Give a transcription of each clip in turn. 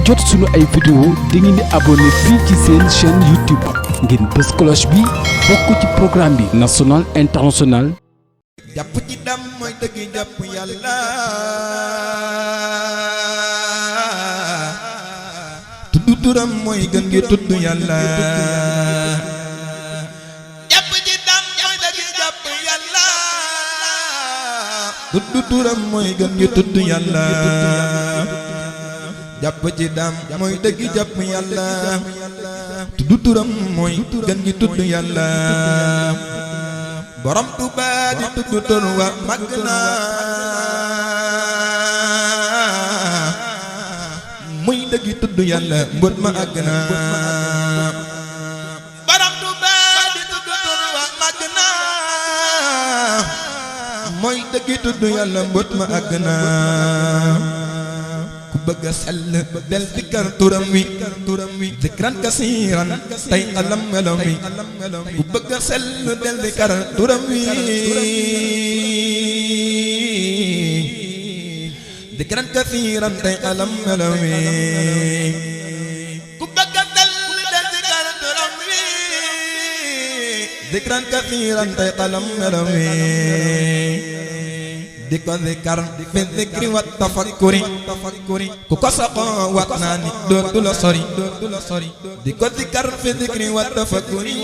jot suñu ay vidéo da ngeen di abonné fii ci seen chaîne YouTube ngeen bës cloche bi bokk ci programme bi national international. jàpp ci dam mooy dëgg jàpp yàlla tudd turam mooy gën gi tudd yàlla jàpp ci dam mooy dëgg jàpp yàlla tudd turam mooy gën gi tudd yàlla jàpp ci dam mooy dëgg jàpp yàlla tudd turam mooy gën gi tudd yàlla borom Tuubaa di tudd tur wa màgg na muy dëgg tudd yàlla mbóot ma àgg na borom Tuubaa di tudd tur wa màgg na muy dëgg tudd yàlla mbóot ma àgg na ku bëgg a sell del dikkar turam wi zikran kasiiran tey alam melam wi ku bëgg a sell del dikkar turam wi zikran kasiiran tey alam melam wi ku bëgg a sell del dikkar turam wi zikran kasiiran tey alam melam wi di ko zikar fi zikri wa tafakkuri ku ko saxoo wat naa ni dootu la sori di ko zikar fi zikri wa tafakkuri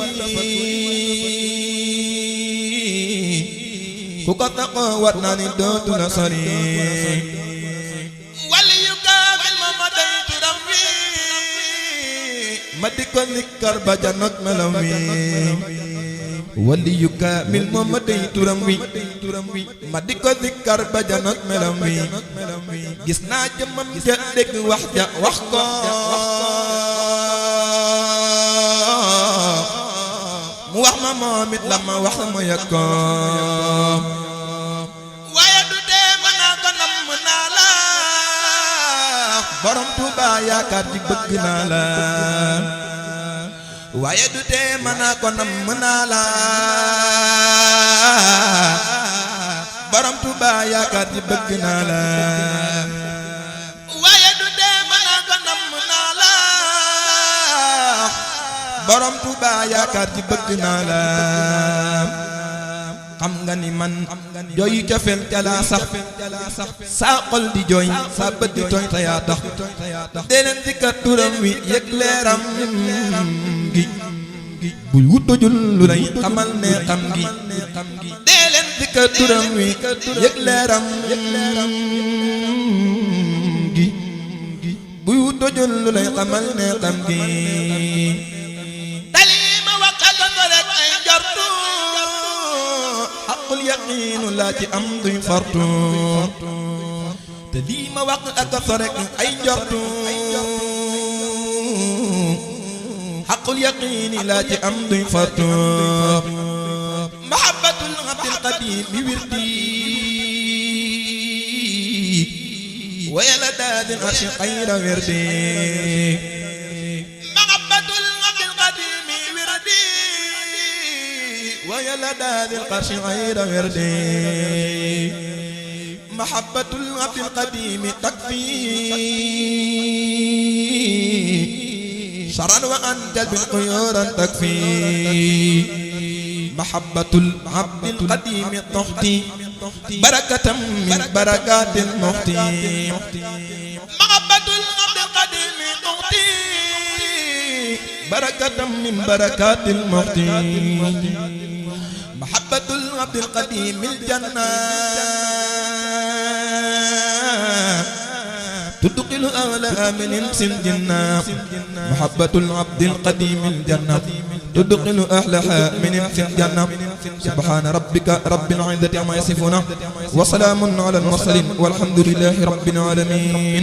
ku ko saxoo wat naa ni dootu la sori wali yu kaamil ma day turam wi ma di ko zikar ba janot melam wi wali yu kaamil moom ma dey turam wi ma di ko zikkar ba janot melam wi gis naa jëmmam ja dégg wax ja wax ko mu wax ma moom it la ma wax ma yëg ko waaye du tee ma naa ko namm naa la borom Tuubaa yaakaar ji bëgg naa la waaye du tee mën naa ko namm naa la borom Tuubaa yaakaar ji bëgg naa la waaye du tee mën naa ko namm naa la borom Tuubaa yaakaar ji bëgg naa la xam nga ni man jooyu cofeel ca laa sax saa xol di jooy saa bët di tooy te yaa tax dee leen dikkar turam wi yëg leeram gi bul wutojul lu lay xamal ne xam gi dee leen dikkar turam wi yëg leeram gi bul wutojul lu lay xamal ne xam gi talima waxal ko rek ay njortu xaqul yaqiinu laa ci am duy fartu te lii ma wax ak so rek ay njortu xaqul yaqiini laa ci am duy fartu mahabbatul abdil qadim bi wirdi waya la daadin arshi xayra wirdi mahabbatul abdil qadim bi wirdi waya la daadin arshi xayra wirdi mahabbatul abdil qadim takfi شرعا وأنجل بالقيورا تكفي محبة العبد القديم تحتي بركة من بركات المحتي محبة العبد القديم تحتي بركة من بركات المحتي محبة العبد القديم الجنة تدخل أهل آمن الجنة محبة العبد القديم الجنة تدخل أهلها من الجنة سبحان ربك رب العزة عما يصفون وسلام على المرسلين والحمد لله رب العالمين